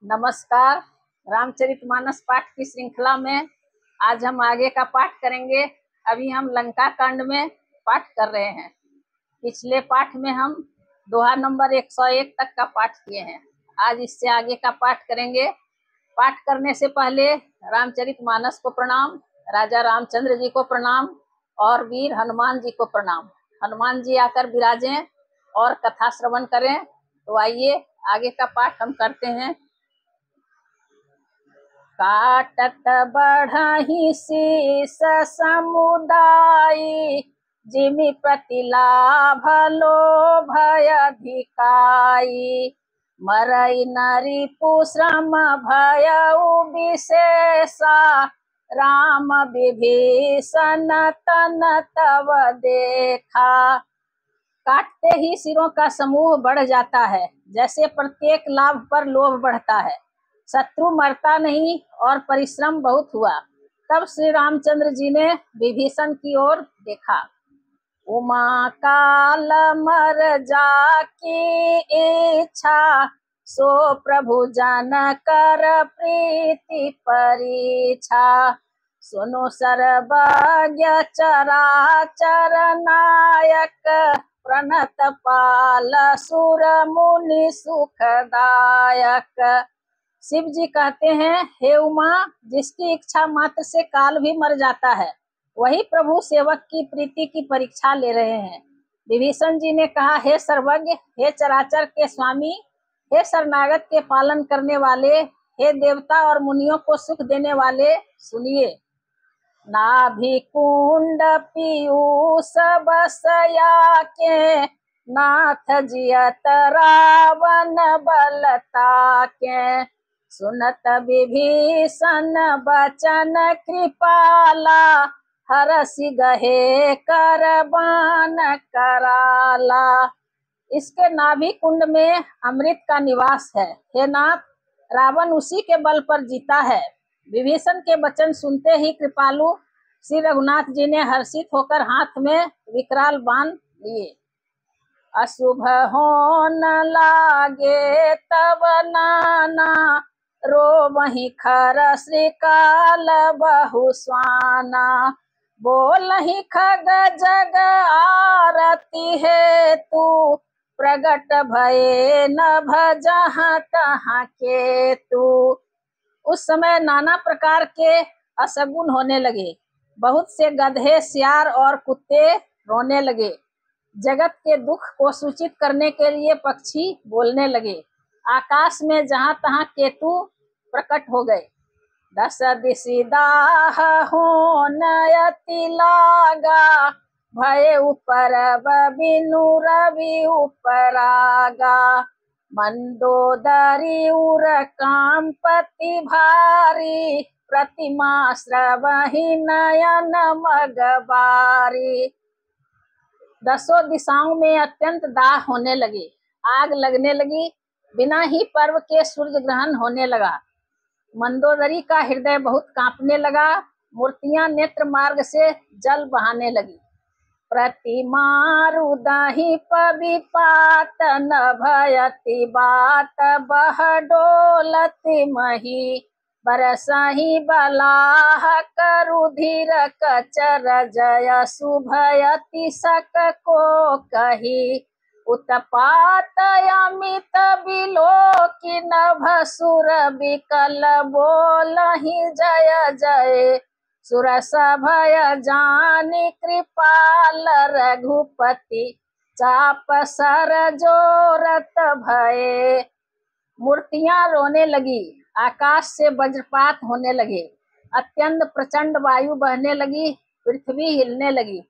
नमस्कार। रामचरितमानस पाठ की श्रृंखला में आज हम आगे का पाठ करेंगे। अभी हम लंका कांड में पाठ कर रहे हैं। पिछले पाठ में हम दोहा नंबर 101 तक का पाठ किए हैं। आज इससे आगे का पाठ करेंगे। पाठ करने से पहले रामचरितमानस को प्रणाम, राजा रामचंद्र जी को प्रणाम और वीर हनुमान जी को प्रणाम। हनुमान जी आकर विराजें और कथा श्रवण करें। तो आइए आगे का पाठ हम करते हैं। काटत बढ़हि शीस समुदाय, जिमि प्रतिलाभ लोभ अधिकाई। मरई नरी पुश्रम भयउ विशेषा, राम विभीषण तन तव देखा। काटते ही सिरों का समूह बढ़ जाता है, जैसे प्रत्येक लाभ पर लोभ बढ़ता है। शत्रु मरता नहीं और परिश्रम बहुत हुआ। तब श्री रामचंद्र जी ने विभीषण की ओर देखा। उमा काल मर जाकी इच्छा, सो प्रभु जन कर प्रीति परीक्षा। सुनो सर्वज्ञ चराचर नायक, प्रणत पाल सुर मुनि सुखदायक। शिव जी कहते हैं, हे उमा, जिसकी इच्छा मात्र से काल भी मर जाता है, वही प्रभु सेवक की प्रीति की परीक्षा ले रहे हैं। विभीषण जी ने कहा, हे सर्वज्ञ, हे चराचर के स्वामी, हे शरणागत के पालन करने वाले, हे देवता और मुनियों को सुख देने वाले, सुनिए। नाभि कुंड पीयूष बसया के, नाथ जियत रावण बलता के। सुनत विभीषण बचन कृपाला, हरसि गहे कर बान कराला। इसके नाभि कुंड में अमृत का निवास है। हे नाथ, रावण उसी के बल पर जीता है। विभीषण के वचन सुनते ही कृपालु श्री रघुनाथ जी ने हर्षित होकर हाथ में विकराल बाण लिए। अशुभ होन लागे तब नाना, रोबहि खर श्रीकाल बहु स्वाना। बोलहि खग जग आरती है तू, प्रगट भये नभ जहाँ तहाँ के तू। उस समय नाना प्रकार के अशगुन होने लगे। बहुत से गधे, सियार और कुत्ते रोने लगे। जगत के दुख को सूचित करने के लिए पक्षी बोलने लगे। आकाश में जहां तहां केतु प्रकट हो गए। दस दिशि दाह होन अति लागा, भय ऊपर बिनु रवि उपरागा। मंदोदरी उर कामपति भारी, प्रतिमा श्रवहि नयन मगबारी। दसों दिशाओं में अत्यंत दाह होने लगे, आग लगने लगी। बिना ही पर्व के सूर्य ग्रहण होने लगा। मंदोदरी का हृदय बहुत कांपने लगा। मूर्तियां नेत्र मार्ग से जल बहाने लगी। प्रतिमा रुदहि पविपात, न भयति बात बह डोलति मही। बरसहि बलाह करुधिर कचर जय, सुभयति सक को कही। उत्पात अमित बिलोकि नभ सुर बिकल, बोलहि जय जय। सुरस भय जानि कृपाल, रघुपति चाप सर जोरत भये। मूर्तियां रोने लगी। आकाश से वज्रपात होने लगे। अत्यंत प्रचंड वायु बहने लगी। पृथ्वी हिलने लगी।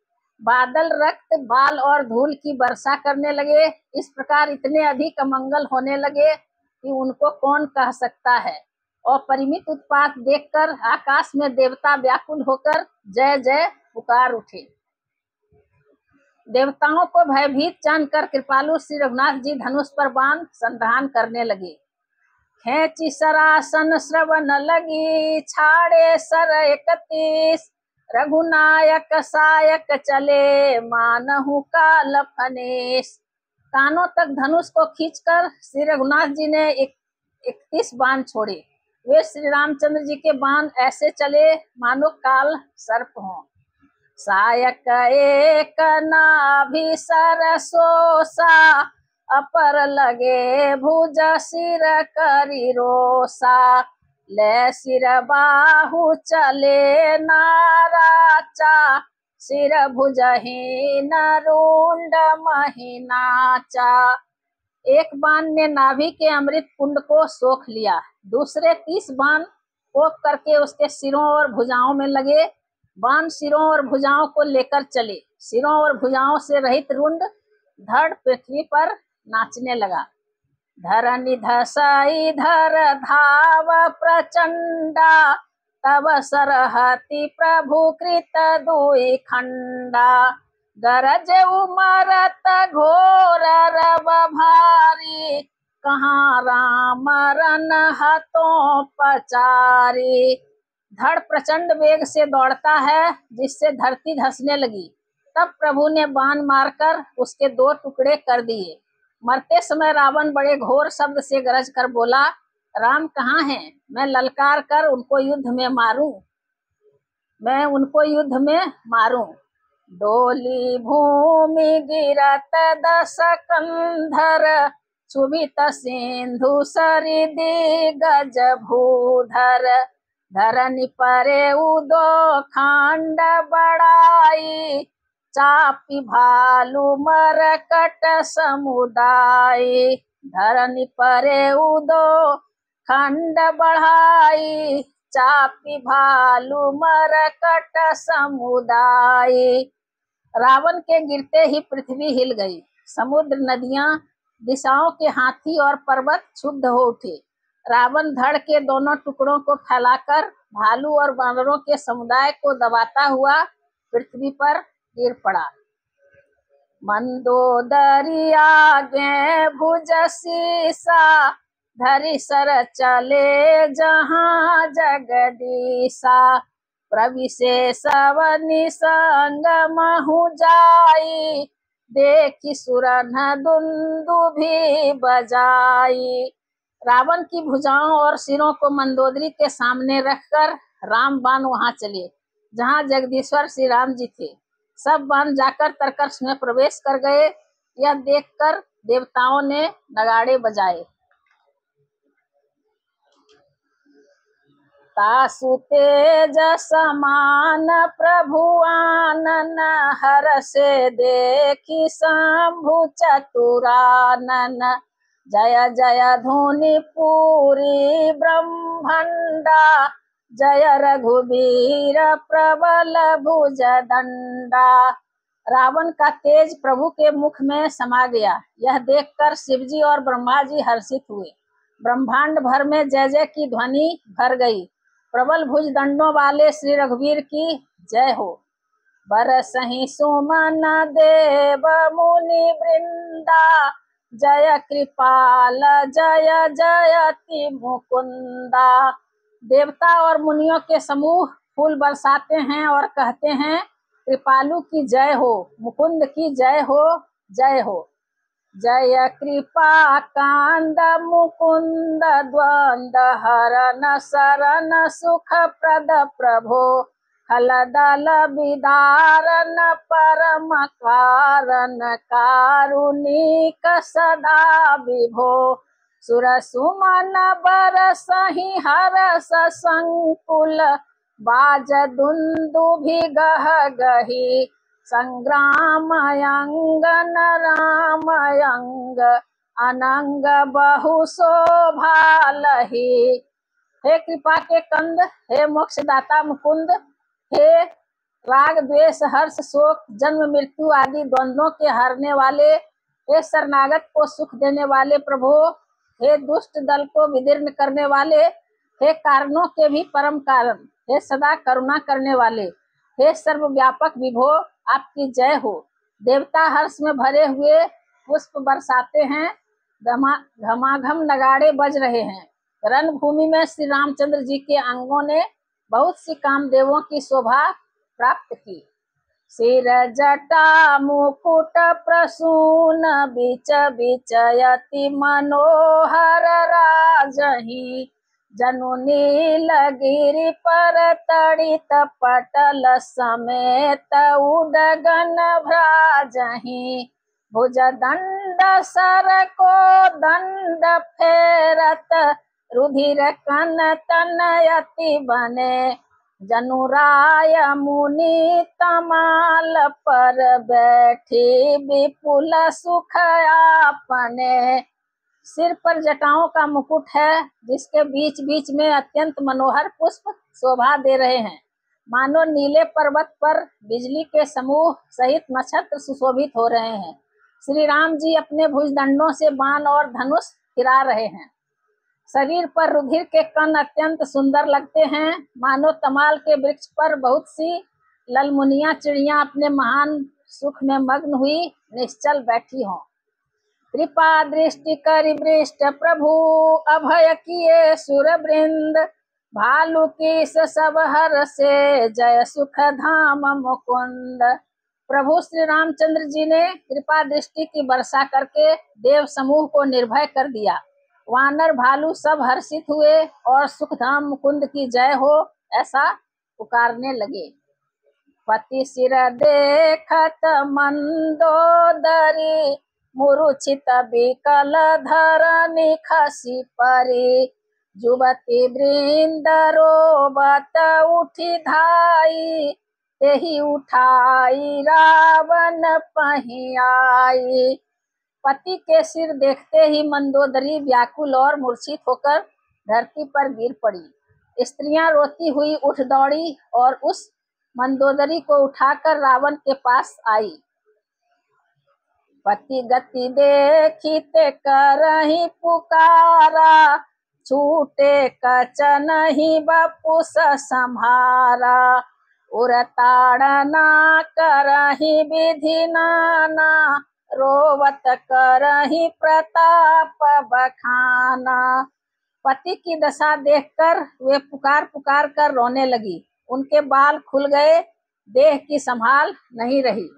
बादल रक्त, बाल और धूल की वर्षा करने लगे। इस प्रकार इतने अधिक अमंगल होने लगे कि उनको कौन कह सकता है। और परिमित उत्पात देखकर आकाश में देवता व्याकुल होकर जय जय पुकार उठे। देवताओं को भयभीत जानकर कृपालु श्री रघुनाथ जी धनुष पर बाण संधान करने लगे। खेची सरासन श्रवण लगी, छाड़े सर 31। रघुनायक सायक चले, मानहु काल फनेस। कानों तक धनुष को खींचकर श्री रघुनाथ जी ने 31 बाण छोड़े। वे श्री रामचंद्र जी के बाण ऐसे चले मानो काल सर्प हों। सायक एक नाभि सरसोसा, अपर लगे भुज सिर करी रोसा। ले सिर बाहु चले नाराचा, सिर भुजहीन रुंड महीनाचा। एक बाण ने नाभि के अमृत कुंड को सोख लिया, दूसरे 30 बाण पोक करके उसके सिरों और भुजाओं में लगे। बाण सिरों और भुजाओं को लेकर चले। सिरों और भुजाओं से रहित रुंड धड़ पृथ्वी पर नाचने लगा। धरनि धसाई धर धाव प्रचंडा, तब सरहति प्रभु कृत दुई खंडा। गरज उमरत घोर रव भारी, कहाँ राम रन हतों पचारी। धड़ प्रचंड वेग से दौड़ता है जिससे धरती धंसने लगी। तब प्रभु ने बाण मारकर उसके 2 टुकड़े कर दिए। मरते समय रावण बड़े घोर शब्द से गरज कर बोला, राम कहाँ हैं? मैं ललकार कर उनको युद्ध में मारूं। डोली भूमि गिरत 10 कंधर, क्षुभित सिंधु सरिदि गज भूधर। धरनि परे उदो खांड बड़ाई, चापी भालू मरकट समुदाय। धरनि परे उदो खंड बढ़ाई, चापी भालू मरकट समुदाय। रावण के गिरते ही पृथ्वी हिल गई। समुद्र, नदियां, दिशाओं के हाथी और पर्वत क्षुब्ध हो उठे। रावण धड़ के दोनों टुकड़ों को फैलाकर भालू और बानरों के समुदाय को दबाता हुआ पृथ्वी पर गिर पड़ा। मंदोदरी आगे भुज सीसा, धरि सर चले जहाँ जगदीशा। प्रविशेष वनि संग महु जाई, देखी सुरन दुंदुभि बजाई। रावण की भुजाओं और सिरों को मंदोदरी के सामने रखकर रामबाण वहां चले जहां जगदीश्वर श्री राम जी थे। सब बाण जाकर तरकश में प्रवेश कर गए। यह देखकर देवताओं ने नगाड़े बजाए। तासु तेज समान प्रभु आनन, हरषे देखी शंभु चतुरानन। जय जय धुनि पूरी ब्रह्मंडा, जय रघुबीर प्रबल भुज दंडा। रावण का तेज प्रभु के मुख में समा गया। यह देखकर शिवजी और ब्रह्मा जी हर्षित हुए। ब्रह्मांड भर में जय जय की ध्वनि भर गई। प्रबल भुज दंडों वाले श्री रघुवीर की जय हो। बरसहि सुमन देव मुनि वृंदा, जय कृपाल जय जयति मुकुंदा। देवता और मुनियों के समूह फूल बरसाते हैं और कहते हैं, कृपालु की जय हो, मुकुंद की जय हो, जय हो। जय कृपा कांद मुकुंद द्वंद हरन शरण सुख प्रद प्रभो, खलदल विदारन परम कारण कारुणिक सदा विभो। सुर सुमन बरसहि हरष संकुल, बाज दुंदुभि गह गही। संग्राम अंगन राम अंग, अनंग बहु शोभा लही। हे कृपा के कंद, हे मोक्षदाता मुकुंद, हे राग द्वेष हर्ष शोक जन्म मृत्यु आदि द्वंद्वों के हरने वाले, हे शरणागत को सुख देने वाले प्रभु, हे दुष्ट दल को विदीर्ण करने वाले, हे कारणों के भी परम कारण, हे सदा करुणा करने वाले, हे सर्वव्यापक विभो, आपकी जय हो। देवता हर्ष में भरे हुए पुष्प बरसाते हैं, घमाघम नगाड़े बज रहे हैं। रणभूमि में श्री रामचंद्र जी के अंगों ने बहुत सी कामदेवों की शोभा प्राप्त की। सिर जटा मुकुट प्रसून, बीच बीच यति मनोहर भ्राजहि। जनु नीलगिरि पर तड़ित पटल समेत उडगन भ्राजहि। भुज दंड सर को दंड फेरत रुधिर कन तनयति बने। जनुराय मुनि तमाल पर बैठी विपुल सुख आपने। सिर पर जटाओं का मुकुट है जिसके बीच बीच में अत्यंत मनोहर पुष्प शोभा दे रहे हैं। मानो नीले पर्वत पर बिजली के समूह सहित नक्षत्र सुशोभित हो रहे हैं। श्री राम जी अपने भुजदंडों से बाण और धनुष गिरा रहे हैं। शरीर पर रुधिर के कण अत्यंत सुंदर लगते हैं। मानो तमाल के वृक्ष पर बहुत सी ललमुनिया चिड़ियां अपने महान सुख में मग्न हुई निश्चल बैठी हों। कृपा दृष्टि करि वृष्ट प्रभु अभय किए सुर वृंद। भालू की सब हर से जय सुख धाम मुकुंद। प्रभु श्री रामचंद्र जी ने कृपा दृष्टि की वर्षा करके देव समूह को निर्भय कर दिया। वानर भालू सब हर्षित हुए और सुखधाम मुकुंद की जय हो ऐसा पुकारने लगे। पति सिर देखत मंदोदरी मूर्छित विकल धरनी खसी परी। जुवती वृंद रोबत उठी धाई तेहि उठाई रावण पहियाई। पति के सिर देखते ही मंदोदरी व्याकुल और मूर्छित होकर धरती पर गिर पड़ी। स्त्रियां रोती हुई उठ दौड़ी और उस मंदोदरी को उठाकर रावण के पास आई। पति गति देखिते करहि पुकारा। छूटे कच नहीं बपुस संहारा। उरताड़ना करहि विधि नाना। रोवत करहि प्रताप बखाना। पति की दशा देखकर वे पुकार पुकार कर रोने लगी। उनके बाल खुल गए, देह की संभाल नहीं रही।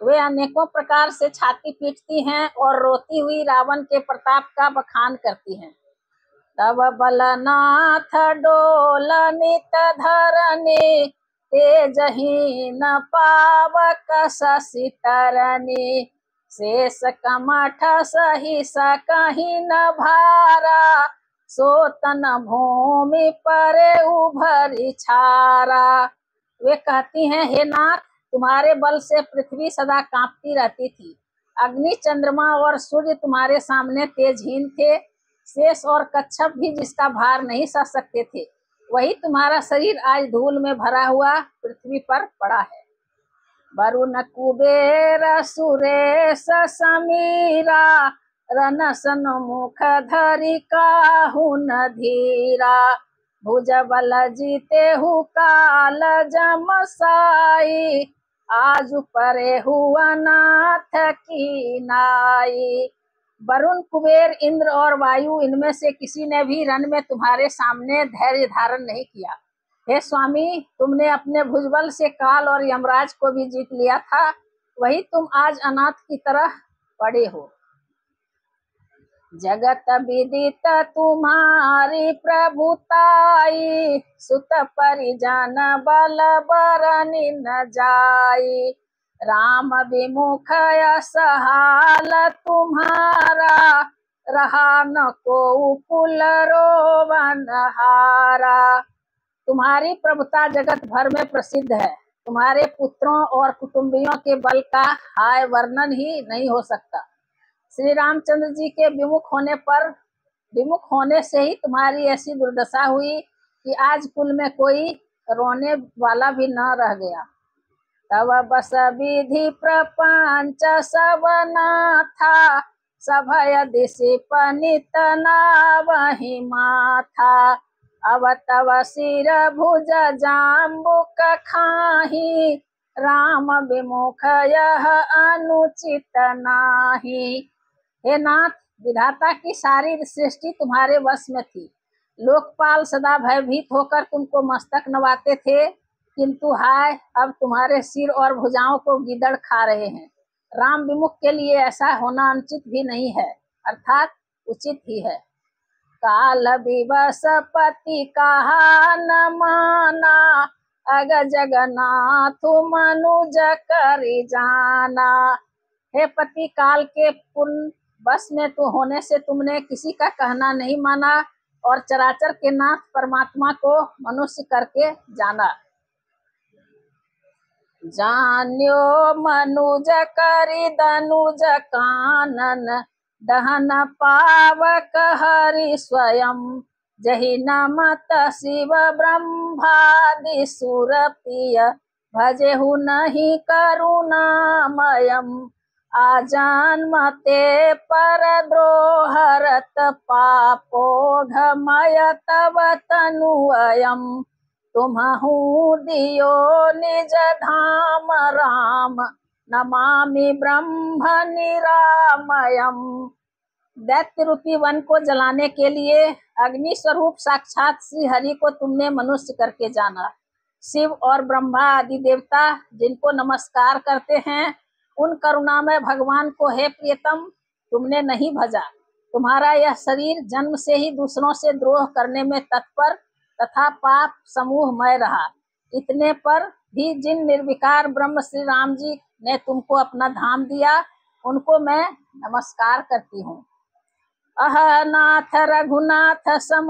वे अनेकों प्रकार से छाती पीटती हैं और रोती हुई रावण के प्रताप का बखान करती हैं। तब बलनाथ डोल नित धरनी। तेजहीन पावक शशि तरनी। शेष कमठ सही सकहि न भारा। सोतन भूमि परे उभरी छारा। वे कहती हैं, हे नाथ, तुम्हारे बल से पृथ्वी सदा कांपती रहती थी। अग्नि, चंद्रमा और सूर्य तुम्हारे सामने तेजहीन थे। शेष और कच्छप भी जिसका भार नहीं सह सकते थे। वही तुम्हारा शरीर आज धूल में भरा हुआ पृथ्वी पर पड़ा है। वरुण कुबेर सुरेश समीरा। रनसन मुख धरि काहू न धीरा। भुज बल जीते हु काल जमसाई। आजु परे हुआ नाथ की नाई। वरुण, कुबेर, इंद्र और वायु, इनमें से किसी ने भी रण में तुम्हारे सामने धैर्य धारण नहीं किया। हे स्वामी, तुमने अपने भुजबल से काल और यमराज को भी जीत लिया था। वही तुम आज अनाथ की तरह पड़े हो। जगत विदित तुम्हारी प्रभुताई। सुत परिजन बल बरनि न जाई। राम विमुख असहाल तुम्हारा। रहा न को कुल रोवन हारा। तुम्हारी प्रभुता जगत भर में प्रसिद्ध है। तुम्हारे पुत्रों और कुटुंबियों के बल का हाय वर्णन ही नहीं हो सकता। श्री रामचंद्र जी के विमुख होने से ही तुम्हारी ऐसी दुर्दशा हुई कि आज कुल में कोई रोने वाला भी न रह गया। तब बस विधि प्रपंच सब नाथा। सभय दिशि पनित नावहि माथा। अब तव सिर भुज जाम्बुक खाही। राम विमुख यह अनुचित नाही। हे नाथ, विधाता की सारी सृष्टि तुम्हारे वश में थी। लोकपाल सदा भयभीत होकर तुमको मस्तक नवाते थे, किंतु हाय, अब तुम्हारे सिर और भुजाओं को गीदड़ खा रहे हैं। राम विमुख के लिए ऐसा होना अनुचित भी नहीं है, अर्थात उचित ही है। काल विवश पति कहा न माना, अग जगन्नाथ मनुज करि जाना। हे पति, काल के पूर्ण बस में तू होने से तुमने किसी का कहना नहीं माना और चराचर के नाथ परमात्मा को मनुष्य करके जाना। जान्यो मनुज करि दनुज कानन, दहन पावक हरि स्वयं। जहि नमत शिव ब्रह्मादि सुर प्रिय, भजेहु नहीं करुणामयम्। आजन्मते पर द्रोहरत पापोघमय तव तनुअयम्। तुम्हु दियो निज धाम राम, नमामि ब्रह्म निरामयम्। दैत्य रूपी वन को जलाने के लिए अग्नि स्वरूप साक्षात श्री हरि को तुमने मनुष्य करके जाना। शिव और ब्रह्मा आदि देवता जिनको नमस्कार करते हैं, उन करुणामय भगवान को हे प्रियतम तुमने नहीं भजा। तुम्हारा यह शरीर जन्म से ही दूसरों से द्रोह करने में तत्पर तथा पाप समूहमय रहा। इतने पर भी जिन निर्विकार ब्रह्म श्री राम जी ने तुमको अपना धाम दिया, उनको मैं नमस्कार करती हूँ। अह नाथ रघुनाथ सम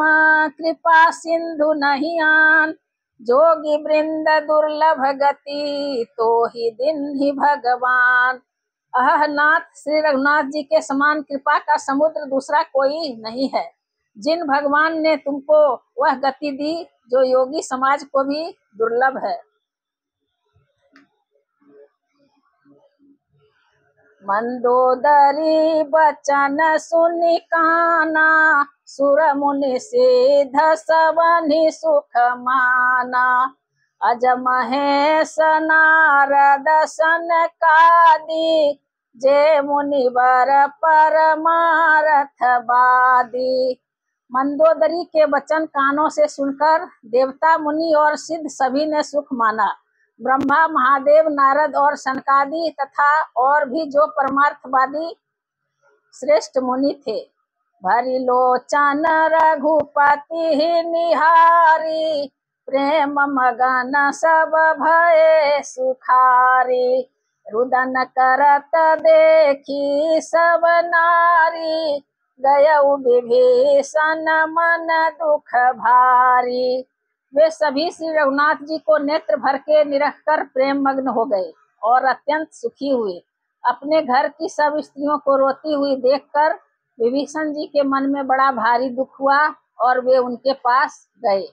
कृपा सिंधु नहीं आन, जोगी वृंद दुर्लभ गति तो ही दिन ही भगवान। अह नाथ, श्री रघुनाथ जी के समान कृपा का समुद्र दूसरा कोई नहीं है। जिन भगवान ने तुमको वह गति दी जो योगी समाज को भी दुर्लभ है। मंदोदरी बचन सुनि काना, सुर मुनि सिद्ध सबनि सुख माना। अज महेश नारद सनकादि, जे मुनिवर परमारथ बादी। मंदोदरी के वचन कानों से सुनकर देवता मुनि और सिद्ध सभी ने सुख माना। ब्रह्मा, महादेव, नारद और सनकादि तथा और भी जो परमार्थवादी श्रेष्ठ मुनि थे। भरी लोचन रघुपति निहारी, प्रेम मगन सब भये सुखारी। रुदन करत देखी सब नारी, गयउ विभीषण मन दुख भारी। वे सभी श्री रघुनाथ जी को नेत्र भर के निरख कर प्रेम मग्न हो गए और अत्यंत सुखी हुए। अपने घर की सब स्त्रियों को रोती हुई देखकर विभीषण जी के मन में बड़ा भारी दुख हुआ और वे उनके पास गए।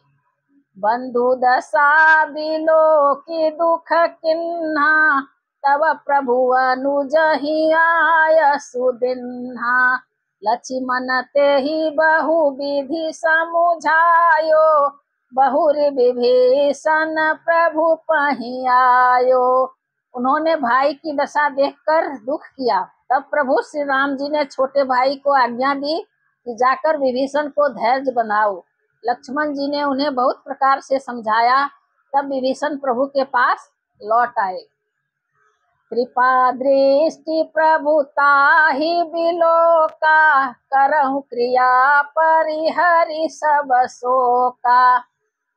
बंधु दशा बिलो की दुख किन्हा, तब प्रभु अनुज ही आय सुदिन्हा। लक्ष्मण ते ही बहु विधि समुझायो, बहुरि विभीषण प्रभु पहि आयो। उन्होंने भाई की दशा देखकर दुख किया। तब प्रभु श्री राम जी ने छोटे भाई को आज्ञा दी कि जाकर विभीषण को धैर्य बनाओ। लक्ष्मण जी ने उन्हें बहुत प्रकार से समझाया। तब विभीषण प्रभु के पास लौट आए। कृपा दृष्टि प्रभु ताहि बिलोका, करहु क्रिया परिहरि सब शोका।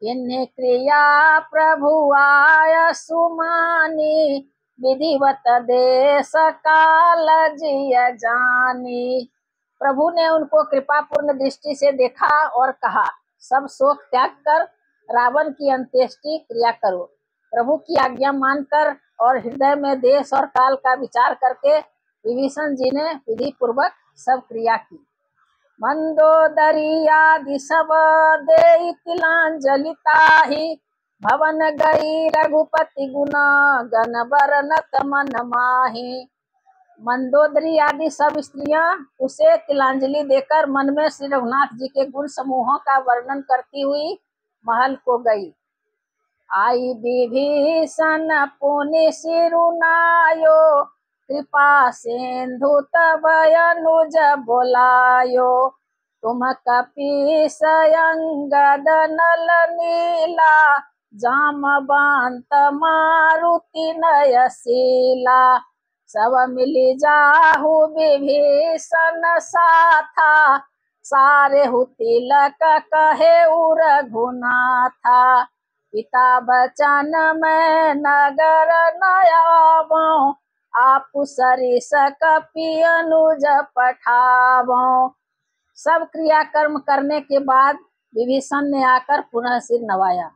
इन्हीं क्रिया प्रभु आय सुमानी, विधिवत देश काल जिय जानी। प्रभु ने उनको कृपा पूर्ण दृष्टि से देखा और कहा, सब शोक त्याग कर रावण की अंत्येष्टि क्रिया करो। प्रभु की आज्ञा मानकर और हृदय में देश और काल का विचार करके विभीषण जी ने विधि पूर्वक सब क्रिया की। मंदोदरी आदि सब देई तिलांजलि ताहि, भवन गई रघुपति गुण गण बरनत मन माहि। मंदोदरी आदि सब स्त्रियां उसे तिलांजलि देकर मन में श्री रघुनाथ जी के गुण समूहों का वर्णन करती हुई महल को गई। आई विभीषण पुनि सिरुनायो, कृपा सिंधु तब अनुज बोलायो। तुम कपीस अंगद नल नीला, जामवंत मारुति नयशीला। सब मिली जाहु विभीषण साथा, सारे हु तिलक कहे रघुनाथा। पिता बचन में नगर नयावो, आप सरिस कपि अनुज पठावो। सब क्रियाकर्म करने के बाद विभीषण ने आकर पुनः सिर नवाया।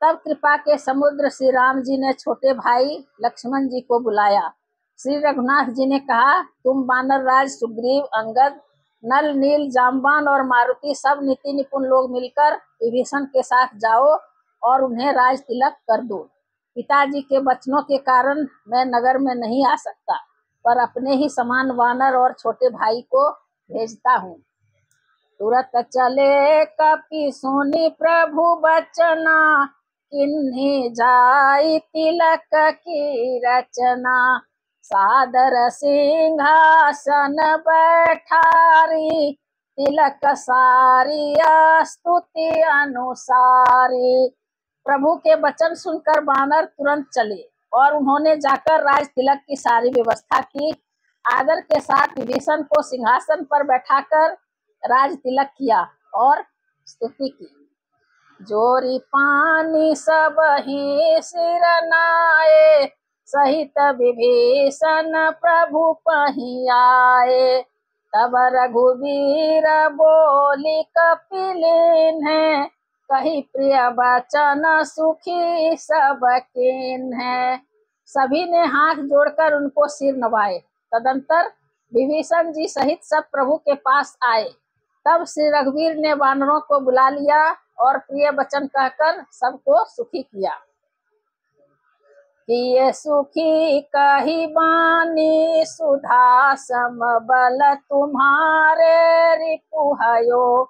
तब कृपा के समुद्र श्री राम जी ने छोटे भाई लक्ष्मण जी को बुलाया। श्री रघुनाथ जी ने कहा, तुम वानर राज सुग्रीव, अंगद, नल, नील, जाम्बान और मारुति सब नीति निपुण लोग मिलकर विभीषण के साथ जाओ और उन्हें राज तिलक कर दो। पिताजी के वचनों के कारण मैं नगर में नहीं आ सकता, पर अपने ही समान वानर और छोटे भाई को भेजता हूँ। तुरत चले कपि सुनि प्रभु बचना, किन्हीं जाई तिलक की रचना। सादर सिंहासन बैठारी, तिलक सारी स्तुति अनुसारी। प्रभु के वचन सुनकर वानर तुरंत चले और उन्होंने जाकर राज तिलक की सारी व्यवस्था की। आदर के साथ विभीषण को सिंहासन पर बैठाकर राज तिलक किया और स्तुति की। जोरी पानी सब ही सिर नाए, सहित विभीषण प्रभु पही आए। तब रघुवीर बोली कपिलीन्ह, कही प्रिय वचन सुखी सब कीन्ह। सभी ने हाथ जोड़कर उनको सिर नवाए। तदंतर विभीषण जी सहित सब प्रभु के पास आए। तब श्री रघुवीर ने वानरों को बुला लिया और प्रिय वचन कहकर सबको सुखी किया। किए सुखी कही बानी, सुधा सम बल तुम्हारे रिपुहयो।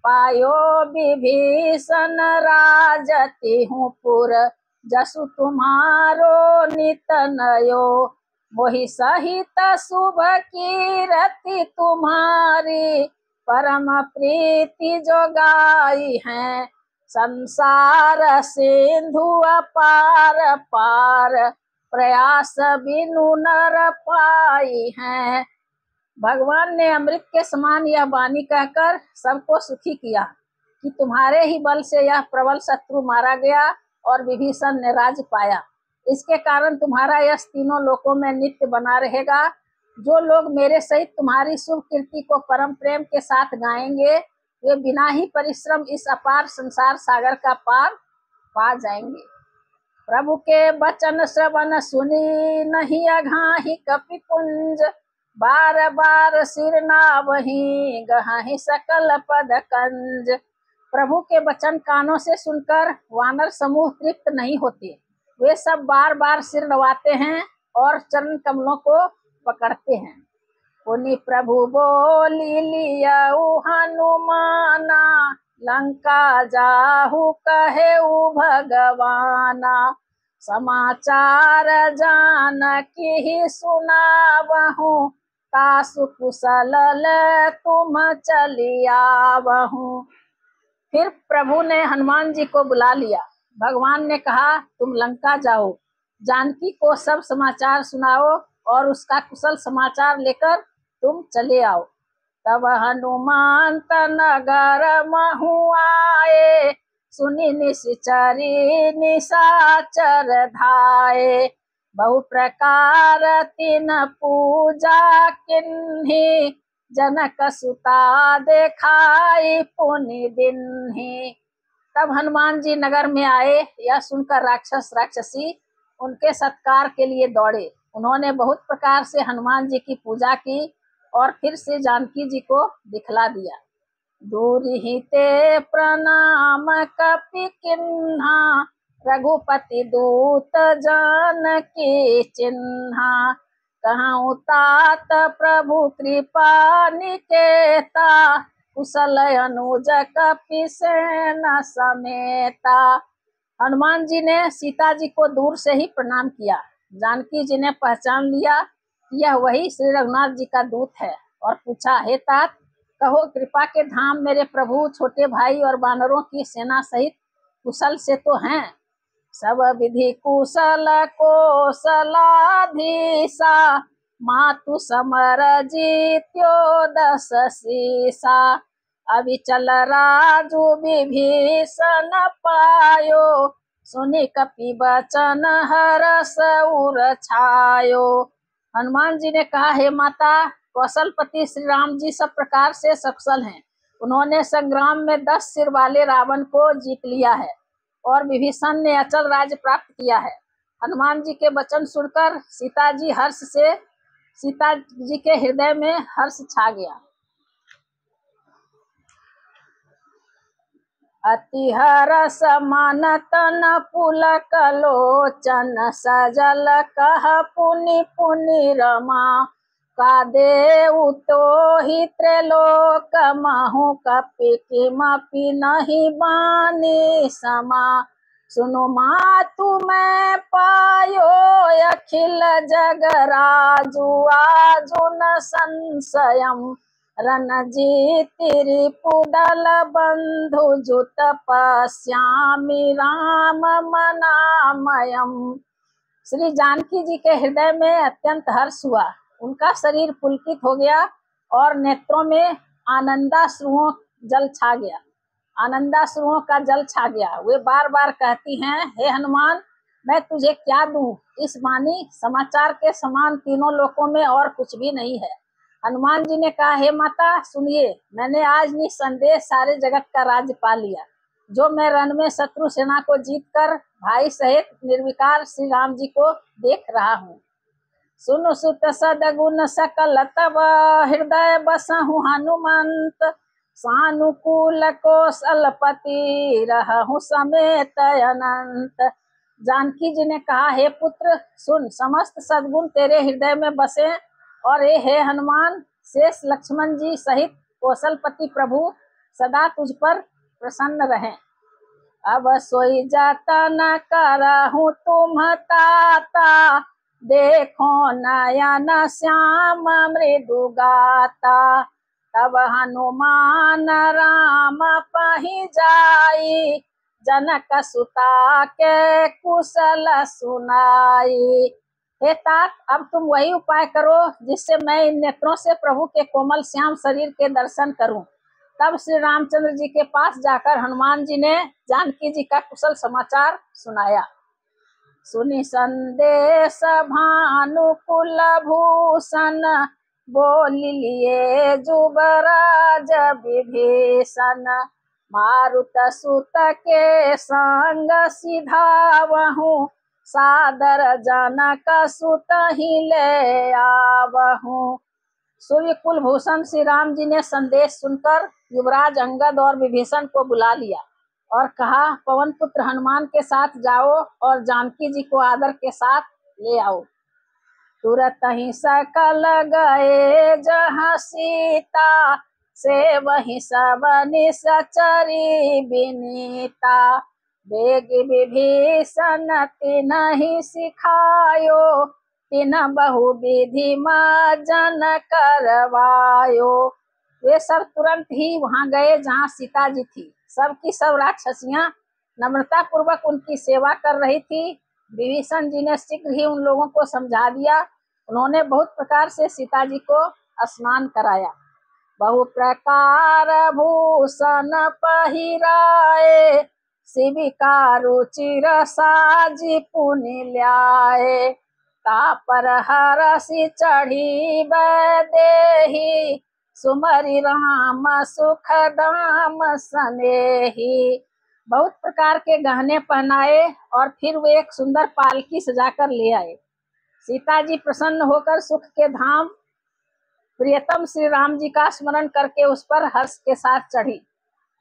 पायो विभीषण राजति हूँ पुर, जसु तुम्हारो नित नयो। मोहि सहित शुभ कीरति तुम्हारी, परम प्रीति जो गाई है। संसार सिंधु अपार पार, प्रयास बिनु नर पाई है। भगवान ने अमृत के समान यह वाणी कहकर सबको सुखी किया कि तुम्हारे ही बल से यह प्रबल शत्रु मारा गया और विभीषण ने राज्य पाया। इसके कारण तुम्हारा यश तीनों लोकों में नित्य बना रहेगा। जो लोग मेरे सहित तुम्हारी शुभ कीर्ति को परम प्रेम के साथ गाएंगे, वे बिना ही परिश्रम इस अपार संसार सागर का पार पा जाएंगे। प्रभु के वचन श्रवण सुनी, नहीं अघाही कपिपुंज। बार बार सिर नावहि, गहाहि सकल पद कंज। प्रभु के वचन कानों से सुनकर वानर समूह तृप्त नहीं होते। वे सब बार बार सिर नवाते हैं और चरण कमलों को पकड़ते हैं। पुनि प्रभु बोली लियाऊ हनुमाना, लंका जाहु कहेऊ भगवाना। समाचार जानकी ही सुनावहु, तासु कुशल ले तुम चली आवहु। फिर प्रभु ने हनुमान जी को बुला लिया। भगवान ने कहा, तुम लंका जाओ, जानकी को सब समाचार सुनाओ और उसका कुशल समाचार लेकर तुम चले आओ। तब हनुमान नगर महु आए, सुनि निश्चरी निशाचर धाये। बहु प्रकार तिन पूजा किन्ही, जनक सुता देखाई पुनि दिन्ही। तब हनुमान जी नगर में आए। यह सुनकर राक्षस राक्षसी उनके सत्कार के लिए दौड़े। उन्होंने बहुत प्रकार से हनुमान जी की पूजा की और फिर से जानकी जी को दिखला दिया। दूर ही ते प्रणाम कपि किन्हा, रघुपति दूत जानकी चिन्हा। कहूँ तात प्रभु कृपा निकेता, कुशल अनुज कपि सेन समेता। हनुमान जी ने सीता जी को दूर से ही प्रणाम किया। जानकी जी ने पहचान लिया कि यह वही श्री रघुनाथ जी का दूत है और पूछा, हे तात, कहो कृपा के धाम मेरे प्रभु छोटे भाई और वानरों की सेना सहित कुशल से तो हैं? सब विधि कुशल कोशलाधीसा, मातु समर जीत्यो 10 सीसा। अविचल राजू विभीषण पायो, सुनि कपि बचन हरष उर छायो। हनुमान जी ने कहा, हे माता, कौशलपति श्री राम जी सब प्रकार से सकुशल हैं। उन्होंने संग्राम में 10 सिर वाले रावण को जीत लिया है और विभीषण ने अचल राज्य प्राप्त किया है। हनुमान जी के वचन सुनकर सीता जी के हृदय में हर्ष छा गया। अति हरष मन तन पुलक लोचन, सजल कह पुनि पुनि रमा। का देउ तो ही त्रैलोक महु, कपि किमपि नहीं बानी समा। सुनु मातु मैं पायो, अखिल जग राजु आजु न संशयम्। रणजीति रिपुदल बंधु जुत पश्यामि राम मनामयम्। श्री जानकी जी के हृदय में अत्यंत हर्ष हुआ। उनका शरीर पुलकित हो गया और नेत्रों में आनंदाश्रुओं का जल छा गया। वे बार बार कहती हैं, हे हनुमान, मैं तुझे क्या दूं? इस वाणी समाचार के समान तीनों लोकों में और कुछ भी नहीं है। हनुमान जी ने कहा, हे माता सुनिए, मैंने आज निसंदेह सारे जगत का राज्य पा लिया। जो मैं रण में शत्रु सेना को जीतकर भाई सहित निर्विकार श्री राम जी को देख रहा हूँ। सुनु सुत सदगुण सकल तब, हृदय बसहु हनुमंत। सानुकूल कौशलपति रहहु समेत अनंत। जानकी जी ने कहा, हे पुत्र सुन, समस्त सद्गुण तेरे हृदय में बसे और हे हनुमान, शेष लक्ष्मण जी सहित कौशलपति प्रभु सदा तुझ पर प्रसन्न रहें। अब सोई जतन करहु तुम ताता, देखो नयन श्याम मृदु गाता। तब हनुमान राम पहि जाई, जनक सुता के कुशल सुनाई। हे तात, अब तुम वही उपाय करो जिससे मैं इन नेत्रों से प्रभु के कोमल श्याम शरीर के दर्शन करूं। तब श्री रामचंद्र जी के पास जाकर हनुमान जी ने जानकी जी का कुशल समाचार सुनाया। सुनि संदेश भानुकुल भूषण, बोली लिए जुबराज विभीषण। मारुत सुत के संग सिधावहु, सादर जनक सुत ही ले आवहु। सूर्य कुल भूषण श्री राम जी ने संदेश सुनकर युवराज अंगद और विभीषण को बुला लिया और कहा, पवन पुत्र हनुमान के साथ जाओ और जानकी जी को आदर के साथ ले आओ। तुरत ही सकल गए जहाँ सीता, से वही सब निसचरी बिनीता। बेग विभीषण तिन्हि सिखायो, तिन बहु विधि मार्जन करवायो। वे सब तुरंत ही वहां गए जहाँ सीता जी थी। सबकी सब राक्षसियां नम्रता पूर्वक उनकी सेवा कर रही थी। विभीषण जी ने शीघ्र ही उन लोगों को समझा दिया। उन्होंने बहुत प्रकार से सीता जी को स्नान कराया। बहु प्रकार भूषण पहिराए, शिविका रुचिर साजी पुनि ल्याए। तापर हरषि चढ़ी बैदेही, सुमरि राम सुख दाम सनेही। बहुत प्रकार के गहने पहनाए और फिर वे एक सुंदर पालकी सजाकर ले आए। सीता जी प्रसन्न होकर सुख के धाम प्रियतम श्री राम जी का स्मरण करके उस पर हर्ष के साथ चढ़ी।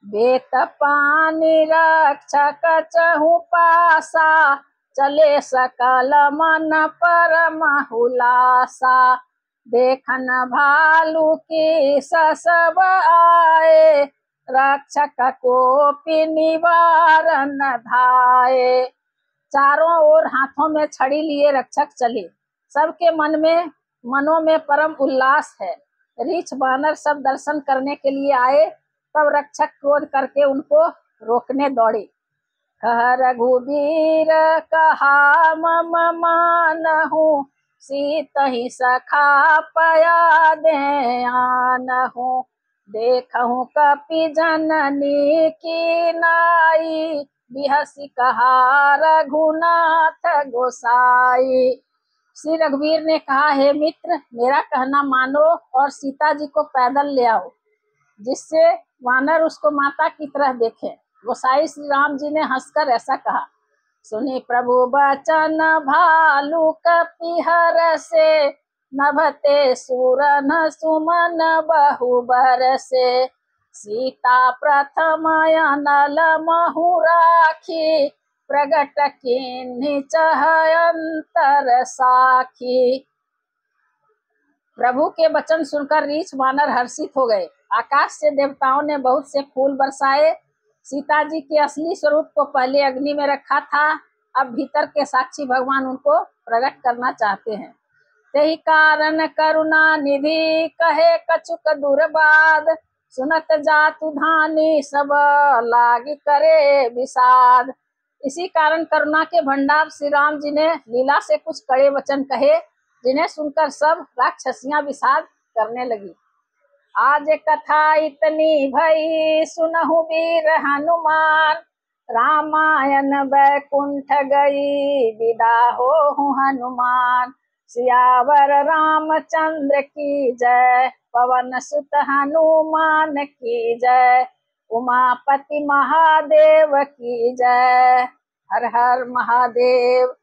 बेत पानी रक्षक चहु पासा, चले सकल मन परम हुलासा। देखन भालू की सब आए, रक्षक कोपि निवारन धाये। चारों ओर हाथों में छड़ी लिए रक्षक चले। सबके मनों में परम उल्लास है। रीछ बानर सब दर्शन करने के लिए आए, तब रक्षक क्रोध करके उनको रोकने दौड़े। कह रघुवीर कहा मम मानहु, सीतहि सखा पया दे आनहु। देखहु कपि जननी की नाई, बिहसी कहा रघुनाथ गोसाई। श्री रघुवीर ने कहा, हे मित्र, मेरा कहना मानो और सीता जी को पैदल ले आओ, जिससे वानर उसको माता की तरह देखे। गोसाई श्री राम जी ने हंसकर ऐसा कहा। सुनी प्रभु बचन भालू कपिहर से, नभते सूरन सुमन बहु बरसे। सीता प्रथम अनल महु राखी, प्रगट कीन्ही चह अंतर साखी। प्रभु के वचन सुनकर रीछ वानर हर्षित हो गए। आकाश से देवताओं ने बहुत से फूल बरसाए। सीता जी के असली स्वरूप को पहले अग्नि में रखा था, अब भीतर के साक्षी भगवान उनको प्रकट करना चाहते हैं। यही कारण करुणा निधि कहे कछुक दुर्बाद, सुनत जातु धानी सब लागी करे विषाद। इसी कारण करुणा के भंडार श्री राम जी ने लीला से कुछ कड़े वचन कहे, जिन्हें सुनकर सब राक्षसियां विषाद करने लगी। आज कथा इतनी भई, सुनहु वीर हनुमान, रामायण बैकुंठ गई, विदा हो हनुमान। सियावर रामचंद्र की जय, पवन सुत हनुमान की जय, उमापति महादेव की जय। हर हर महादेव।